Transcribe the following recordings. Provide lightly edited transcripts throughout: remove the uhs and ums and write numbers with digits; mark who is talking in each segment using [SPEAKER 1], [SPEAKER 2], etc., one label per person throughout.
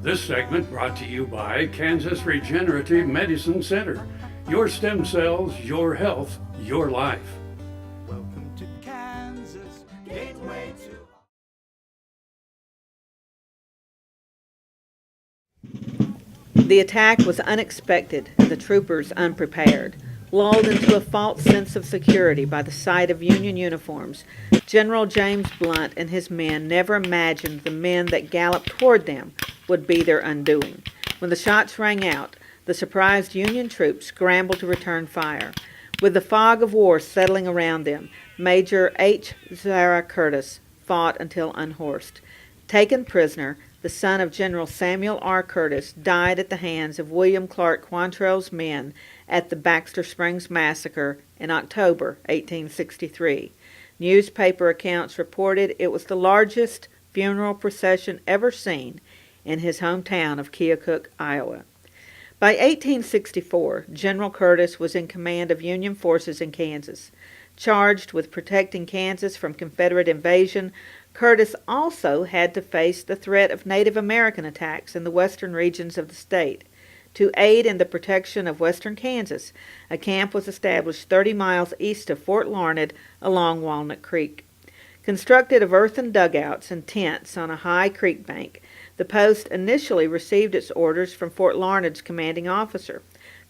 [SPEAKER 1] This segment brought to you by Kansas Regenerative Medicine Center. Your stem cells, your health, your life.
[SPEAKER 2] Welcome to Kansas, gateway to...
[SPEAKER 3] The attack was unexpected and the troopers unprepared. Lulled into a false sense of security by the sight of Union uniforms, General James Blunt and his men never imagined the men that galloped toward them would be their undoing. When the shots rang out, the surprised Union troops scrambled to return fire. With the fog of war settling around them, Major H Zarah Curtis fought until unhorsed. Taken prisoner, the son of General Samuel R. Curtis died at the hands of William Clark Quantrell's men at the Baxter Springs Massacre in October 1863. Newspaper accounts reported it was the largest funeral procession ever seen in his hometown of Keokuk, Iowa. By 1864, General Curtis was in command of Union forces in Kansas. Charged with protecting Kansas from Confederate invasion, Curtis also had to face the threat of Native American attacks in the western regions of the state. To aid in the protection of western Kansas, a camp was established 30 miles east of Fort Larned along Walnut Creek. Constructed of earthen dugouts and tents on a high creek bank, the post initially received its orders from Fort Larned's commanding officer.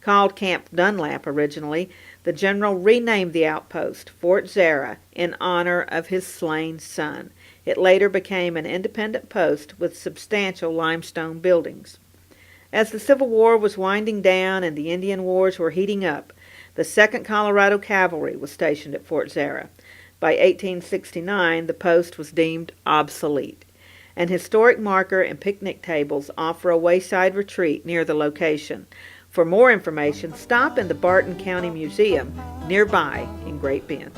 [SPEAKER 3] Called Camp Dunlap originally, the general renamed the outpost Fort Zarah in honor of his slain son. It later became an independent post with substantial limestone buildings. As the Civil War was winding down and the Indian Wars were heating up, the 2nd Colorado Cavalry was stationed at Fort Zarah. By 1869, the post was deemed obsolete. An historic marker and picnic tables offer a wayside retreat near the location. For more information, stop in the Barton County Museum nearby in Great Bend.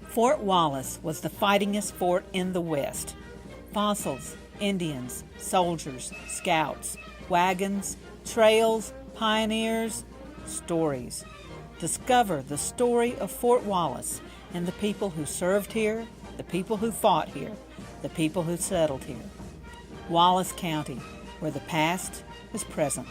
[SPEAKER 4] Fort Wallace was the fightingest fort in the West. Fossils, Indians, soldiers, scouts, wagons, trails, pioneers, stories. Discover the story of Fort Wallace and the people who served here, the people who fought here, the people who settled here. Wallace County, where the past is present.